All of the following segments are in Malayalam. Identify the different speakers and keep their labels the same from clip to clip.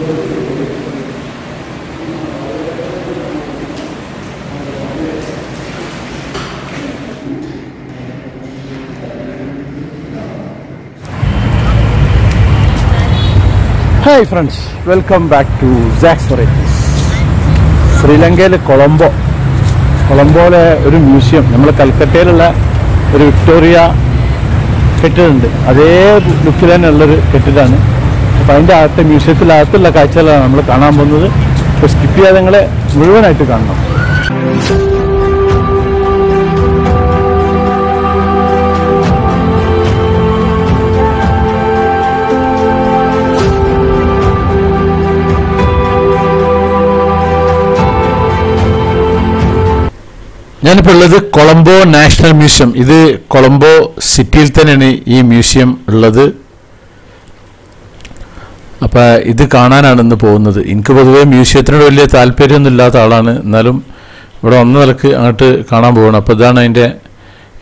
Speaker 1: Hi friends, welcome back to sax varieties. ശ്രീലങ്കയിലെ കൊളംബോയിലെ ഒരു മ്യൂസിയം, നമ്മൾ കൽക്കട്ടയിലുള്ള ഒരു വിക്ടോറിയ കെട്ടിടമുണ്ട്, അതേ ലുക്കിൽ തന്നെ ഉള്ളൊരു കെട്ടിടമാണ്. അപ്പോൾ അതിൻ്റെ അകത്തെ മ്യൂസിയത്തിനകത്തുള്ള കാഴ്ചകളാണ് നമ്മൾ കാണാൻ പോകുന്നത്. അപ്പോൾ സ്കിപ്പ് ചെയ്യാതെ നിങ്ങളെ മുഴുവനായിട്ട് കാണണം. ഞാനിപ്പോൾ ഉള്ളത് കൊളംബോ നാഷണൽ മ്യൂസിയം. ഇത് കൊളംബോ സിറ്റിയിൽ തന്നെയാണ് ഈ മ്യൂസിയം ഉള്ളത്. അപ്പോൾ ഇത് കാണാനാണ് ഇന്ന് പോകുന്നത്. എനിക്ക് പൊതുവേ മ്യൂസിയത്തിനോട് വലിയ താല്പര്യമൊന്നും ഇല്ലാത്ത ആളാണ്, എന്നാലും ഇവിടെ വന്ന നിലക്ക് അങ്ങോട്ട് കാണാൻ പോകണം. അപ്പോൾ ഇതാണ് അതിൻ്റെ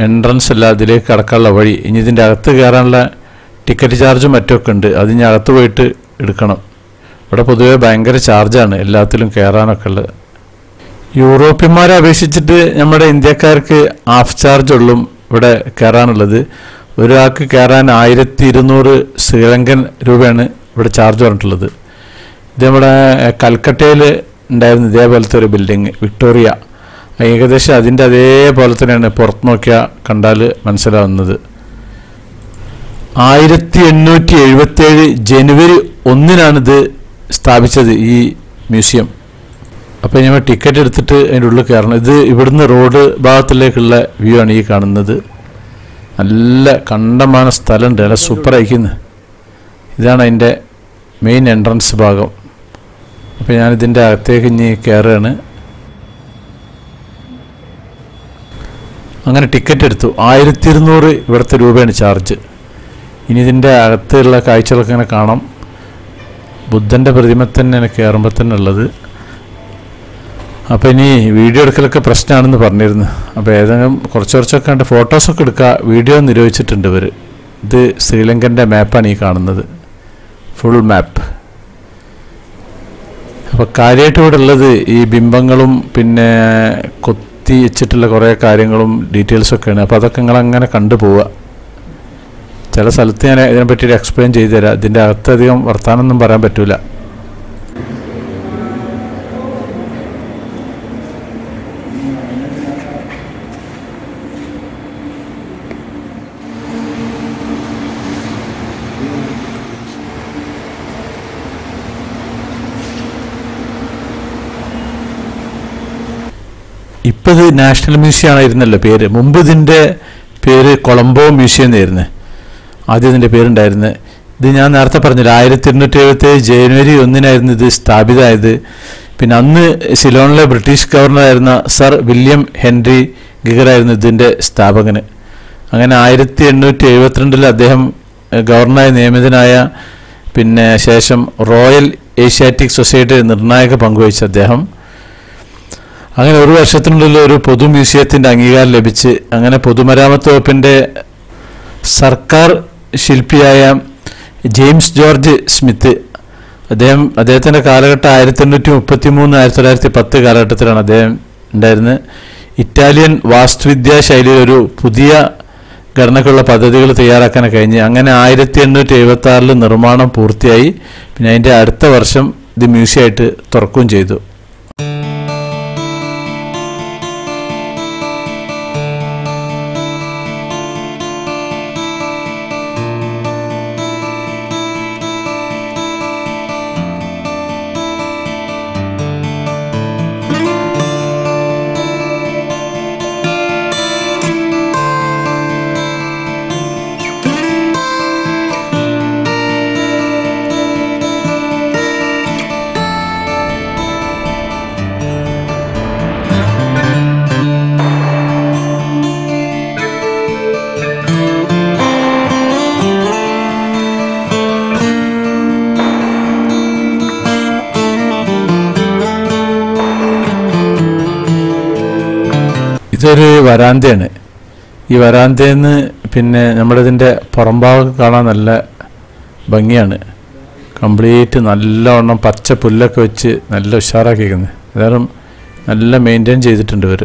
Speaker 1: എൻട്രൻസ് അല്ല, അതിലേക്ക് കടക്കാനുള്ള വഴി. ഇനി ഇതിൻ്റെ അകത്ത് കയറാനുള്ള ടിക്കറ്റ് ചാർജും മറ്റൊക്കെ ഉണ്ട്, അത് ഇനി അകത്ത് പോയിട്ട് എടുക്കണം. ഇവിടെ പൊതുവേ ഭയങ്കര ചാർജാണ് എല്ലാത്തിലും കയറാനൊക്കെ ഉള്ളത്. യൂറോപ്യന്മാരെ അപേക്ഷിച്ചിട്ട് നമ്മുടെ ഇന്ത്യക്കാർക്ക് ഹാഫ് ചാർജ് ഉള്ളൂ ഇവിടെ കയറാനുള്ളത്. ഒരാൾക്ക് കയറാൻ 1200 ശ്രീലങ്കൻ രൂപയാണ് ഇവിടെ ചാർജ് പറഞ്ഞിട്ടുള്ളത്. ഇത് നമ്മുടെ കൽക്കട്ടയിൽ ഉണ്ടായിരുന്ന ഇതേപോലത്തെ ഒരു ബിൽഡിങ് വിക്ടോറിയ, ഏകദേശം അതിൻ്റെ അതേപോലെ തന്നെയാണ് പുറത്ത് നോക്കിയാൽ കണ്ടാൽ മനസ്സിലാവുന്നത്. 1877 ജനുവരി 1-നാണിത് സ്ഥാപിച്ചത് ഈ മ്യൂസിയം. അപ്പോൾ ഞങ്ങൾ ടിക്കറ്റ് എടുത്തിട്ട് അതിൻ്റെ ഉള്ളിൽ കയറണം. ഇത് ഇവിടുന്ന് റോഡ് ഭാഗത്തിലേക്കുള്ള വ്യൂ ആണ് ഈ കാണുന്നത്. നല്ല കണ്ടമാന സ്ഥലമുണ്ട്, നല്ല സൂപ്പർ അയക്കുന്നത്. ഇതാണ് അതിൻ്റെ മെയിൻ എൻട്രൻസ് ഭാഗം. അപ്പോൾ ഞാനിതിൻ്റെ അകത്തേക്ക് ഇനി കയറുകയാണ്. അങ്ങനെ ടിക്കറ്റ് എടുത്തു. 1200 ഇവിടുത്തെ രൂപയാണ് ചാർജ്. ഇനി ഇതിൻ്റെ അകത്തുള്ള കാഴ്ചകളൊക്കെ ഇങ്ങനെ കാണാം. ബുദ്ധൻ്റെ പ്രതിമ തന്നെയാണ് കയറുമ്പോൾ തന്നെ ഉള്ളത്. അപ്പോൾ ഇനി വീഡിയോ എടുക്കലൊക്കെ പ്രശ്നമാണെന്ന് പറഞ്ഞിരുന്നു. അപ്പോൾ ഏതെങ്കിലും കുറച്ചൊക്കെ കണ്ട് ഫോട്ടോസൊക്കെ എടുക്കുക, വീഡിയോ നിരോധിച്ചിട്ടുണ്ട് ഇവർ. ഇത് ശ്രീലങ്കൻ്റെ മാപ്പാണ് ഈ കാണുന്നത്, ഫുൾ മാപ്പ്. അപ്പോൾ കാര്യമായിട്ട് ഇവിടെ ഉള്ളത് ഈ ബിംബങ്ങളും പിന്നെ കൊത്തി വെച്ചിട്ടുള്ള കുറേ കാര്യങ്ങളും ഡീറ്റെയിൽസൊക്കെയാണ്. അപ്പോൾ അതൊക്കെ നിങ്ങളങ്ങനെ കണ്ടുപോവുക. ചില സ്ഥലത്ത് ഞാൻ ഇതിനെപ്പറ്റി എക്സ്പ്ലെയിൻ ചെയ്തു തരാം. ഇതിൻ്റെ അകത്തധികം വർത്താനമൊന്നും പറയാൻ പറ്റില്ല. ഇപ്പോൾ ഇത് നാഷണൽ മ്യൂസിയം ആയിരുന്നല്ലോ പേര്. മുമ്പ് ഇതിൻ്റെ പേര് കൊളംബോ മ്യൂസിയം എന്നായിരുന്നു ആദ്യം ഇതിൻ്റെ പേരുണ്ടായിരുന്നത്. ഇത് ഞാൻ നേരത്തെ പറഞ്ഞില്ല, 1877 ജനുവരി 1-നായിരുന്നു ഇത് സ്ഥാപിതമായത്. പിന്നെ അന്ന് സിലോണിലെ ബ്രിട്ടീഷ് ഗവർണറായിരുന്ന സർ വില്യം ഹെൻറി ഗിഗറായിരുന്നു ഇതിൻ്റെ സ്ഥാപകന്. അങ്ങനെ 1872 അദ്ദേഹം ഗവർണറായി നിയമിതനായ പിന്നെ ശേഷം റോയൽ ഏഷ്യാറ്റിക് സൊസൈറ്റി നിർണായക പങ്കുവഹിച്ച അദ്ദേഹം. അങ്ങനെ ഒരു വർഷത്തിനുള്ളിൽ ഒരു പൊതു മ്യൂസിയത്തിൻ്റെ അംഗീകാരം ലഭിച്ച് അങ്ങനെ പൊതുമരാമത്ത് വകുപ്പിൻ്റെ സർക്കാർ ശില്പിയായ ജെയിംസ് ജോർജ് സ്മിത്ത്, അദ്ദേഹത്തിൻ്റെ കാലഘട്ടം 1833-1910 കാലഘട്ടത്തിലാണ് അദ്ദേഹം ഉണ്ടായിരുന്നത്. ഇറ്റാലിയൻ വാസ്തുവിദ്യാ ശൈലിയിൽ ഒരു പുതിയ ഘടനയ്ക്കുള്ള പദ്ധതികൾ തയ്യാറാക്കാൻ കഴിഞ്ഞ് അങ്ങനെ 1876 നിർമ്മാണം പൂർത്തിയായി. പിന്നെ അതിൻ്റെ അടുത്ത വർഷം ഇത് മ്യൂസിയമായിട്ട് തുറക്കുകയും ചെയ്തു. ഇതൊരു വരാന്തയാണ്. ഈ വരാന്തയിൽ നിന്ന് പിന്നെ നമ്മളിതിൻ്റെ പുറംഭാഗം കാണാൻ നല്ല ഭംഗിയാണ്. കംപ്ലീറ്റ് നല്ലവണ്ണം പച്ച പുല്ലൊക്കെ വെച്ച് നല്ല ഉഷാറാക്കിയിരിക്കുന്നത്. ഏതായാലും നല്ല മെയിൻറ്റെയിൻ ചെയ്തിട്ടുണ്ട് ഇവർ.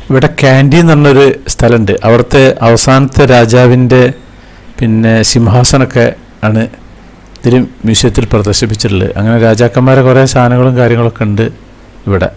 Speaker 1: ഇവിടെ ക്യാൻറ്റീൻ എന്ന് പറഞ്ഞൊരു സ്ഥലമുണ്ട്. അവിടുത്തെ അവസാനത്തെ രാജാവിൻ്റെ പിന്നെ സിംഹാസനമൊക്കെ ആണ് ഇതിൽ മ്യൂസിയത്തിൽ പ്രദർശിപ്പിച്ചിട്ടുള്ളത്. അങ്ങനെ രാജാക്കന്മാരെ കുറേ സാധനങ്ങളും കാര്യങ്ങളൊക്കെ ഉണ്ട് ഇവിടെ.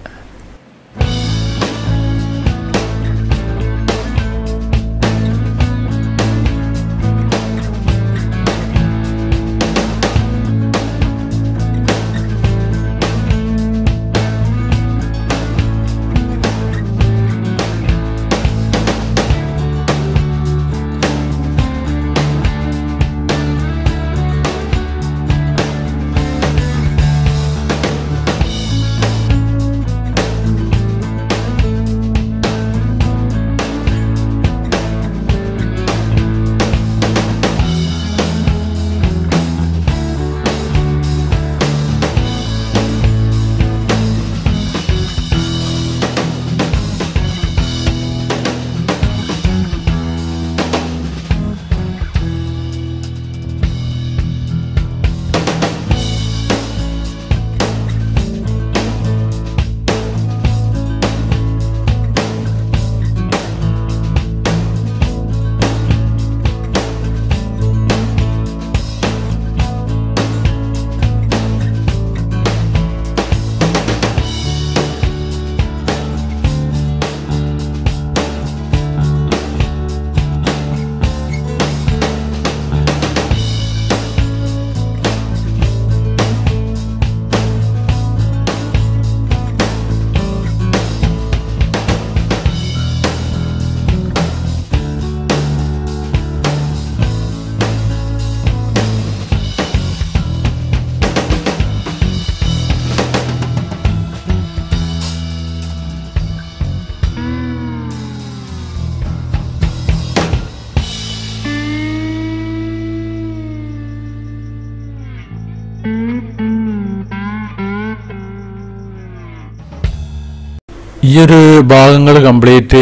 Speaker 1: ഈ ഒരു ഭാഗങ്ങൾ കംപ്ലീറ്റ്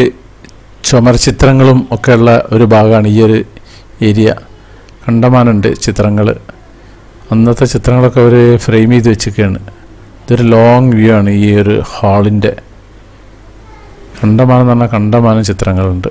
Speaker 1: ചുമർ ചിത്രങ്ങളും ഒക്കെയുള്ള ഒരു ഭാഗമാണ് ഈ ഒരു ഏരിയ. കണ്ടമാനുണ്ട് ചിത്രങ്ങൾ. അന്നത്തെ ചിത്രങ്ങളൊക്കെ അവർ ഫ്രെയിം ചെയ്ത് വെച്ചിരിക്കുകയാണ്. ഇതൊരു ലോങ് വ്യൂ ആണ് ഈ ഒരു ഹാളിൻ്റെ. കണ്ടമാനം എന്ന് പറഞ്ഞാൽ കണ്ടമാനം ചിത്രങ്ങളുണ്ട്.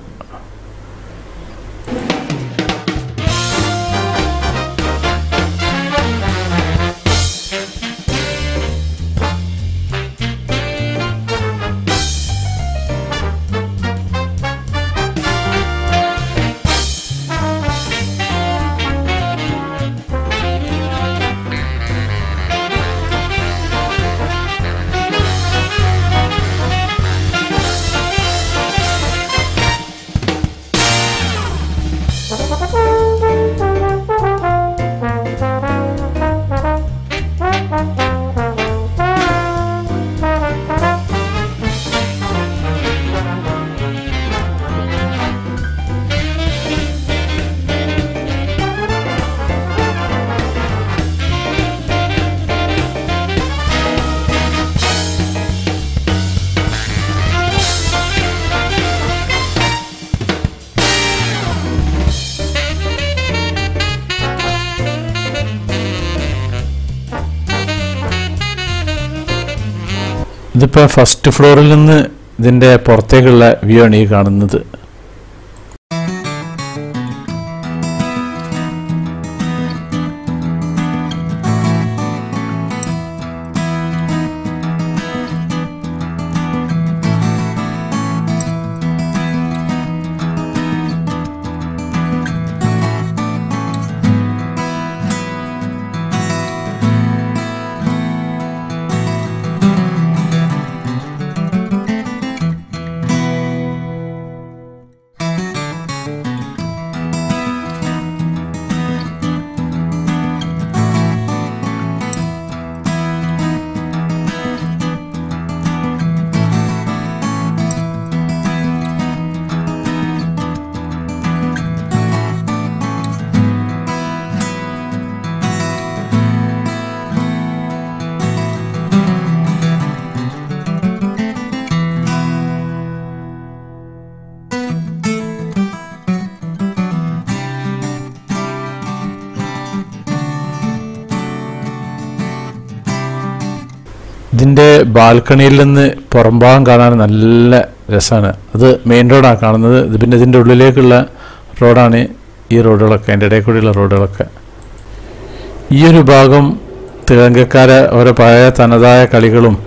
Speaker 1: ഇതിപ്പോൾ ഫസ്റ്റ് ഫ്ലോറിൽ നിന്ന് ഇതിൻ്റെ പുറത്തേക്കുള്ള വ്യൂ ആണ് ഈ കാണുന്നത്. ഇതിൻ്റെ ബാൽക്കണിയിൽ നിന്ന് പുറംഭാഗം കാണാൻ നല്ല രസമാണ്. അത് മെയിൻ റോഡാണ് കാണുന്നത്. ഇത് പിന്നെ ഇതിൻ്റെ ഉള്ളിലേക്കുള്ള റോഡാണ് ഈ റോഡുകളൊക്കെ, അതിൻ്റെ ഇടയിൽ കൂടിയുള്ള റോഡുകളൊക്കെ. ഈ ഒരു ഭാഗം തിളങ്കക്കാരെ ഓരോ പഴയ തനതായ കളികളും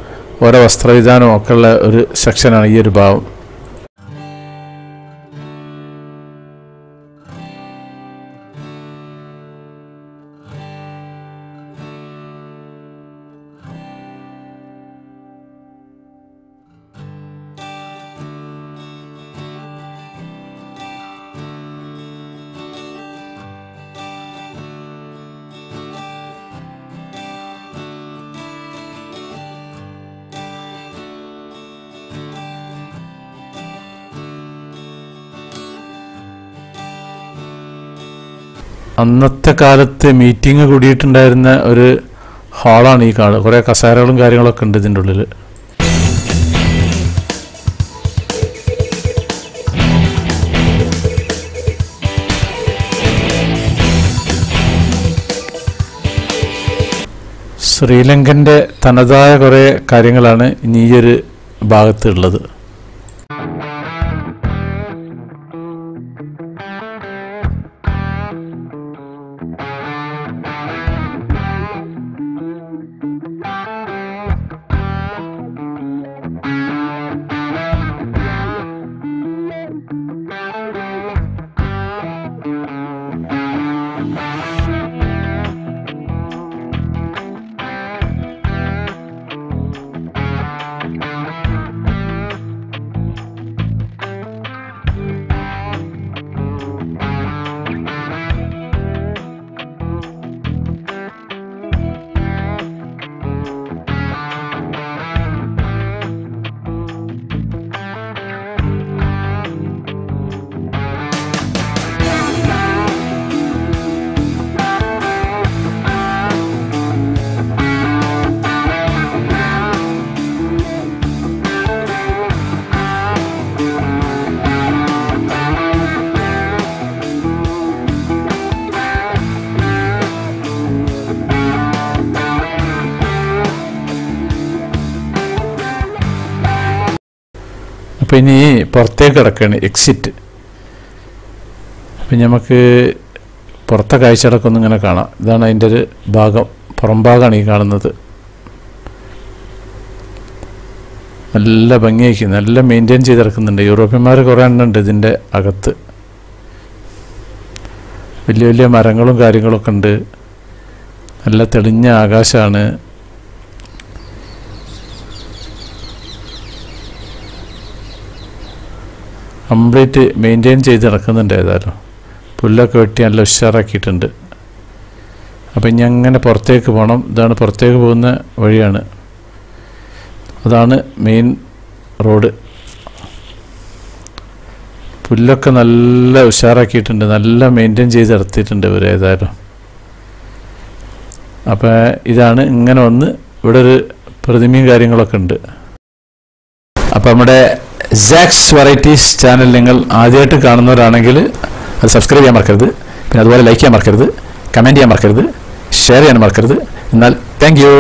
Speaker 1: ഓരോ വസ്ത്രവിധാനവും ഒക്കെ ഉള്ള ഒരു സെക്ഷനാണ് ഈ ഒരു ഭാഗം. അന്നത്തെ കാലത്ത് മീറ്റിംഗ് കൂടിയിട്ടുണ്ടായിരുന്ന ഒരു ഹാളാണ് ഈ കാണുന്നത്. കുറേ കസേരകളും കാര്യങ്ങളൊക്കെ ഉണ്ട് ഇതിൻ്റെ ഉള്ളിൽ. ശ്രീലങ്കൻ്റെ തനതായ കുറേ കാര്യങ്ങളാണ് ഇനി ഈ ഒരു ഭാഗത്തുള്ളത്. അപ്പോൾ ഇനി പുറത്തേക്ക് കിടക്കുകയാണ് എക്സിറ്റ്. അപ്പം നമുക്ക് പുറത്തെ കാഴ്ചകളൊക്കെ ഒന്നും ഇങ്ങനെ കാണാം. ഇതാണ് അതിൻ്റെ ഒരു ഭാഗം, പുറം ഭാഗമാണ് ഈ കാണുന്നത്. നല്ല ഭംഗിയാക്കി നല്ല മെയിൻറ്റെയിൻ ചെയ്തിറക്കുന്നുണ്ട്. യൂറോപ്യന്മാർ കുറേ എണ്ണുണ്ട് ഇതിൻ്റെ അകത്ത്. വലിയ വലിയ മരങ്ങളും കാര്യങ്ങളൊക്കെ ഉണ്ട്. നല്ല തെളിഞ്ഞ ആകാശമാണ്. കംപ്ലീറ്റ് മെയിൻറ്റെയിൻ ചെയ്ത് നടക്കുന്നുണ്ട്. ഏതായാലും പുല്ലൊക്കെ വെട്ടി നല്ല ഉഷാറാക്കിയിട്ടുണ്ട്. അപ്പം ഇനി അങ്ങനെ പുറത്തേക്ക് പോകണം. ഇതാണ് പുറത്തേക്ക് പോകുന്ന വഴിയാണ്. അതാണ് മെയിൻ റോഡ്. പുല്ലൊക്കെ നല്ല ഉഷാറാക്കിയിട്ടുണ്ട്. നല്ല മെയിൻറ്റെയിൻ ചെയ്ത് നടത്തിയിട്ടുണ്ട് ഇവർ ഏതായാലും. അപ്പം ഇതാണ് ഇങ്ങനെ വന്ന് ഇവിടെ ഒരു പ്രതിമയും കാര്യങ്ങളൊക്കെ ഉണ്ട്. അപ്പം നമ്മുടെ സാക്സ് വെറൈറ്റീസ് ചാനൽ നിങ്ങൾ ആദ്യമായിട്ട് കാണുന്നവരാണെങ്കിൽ അത് സബ്സ്ക്രൈബ് ചെയ്യാൻ മറക്കരുത്. പിന്നെ അതുപോലെ ലൈക്ക് ചെയ്യാൻ മറക്കരുത്, കമൻറ്റ് ചെയ്യാൻ മറക്കരുത്, ഷെയർ ചെയ്യാൻ മറക്കരുത്. എന്നാൽ താങ്ക് യു.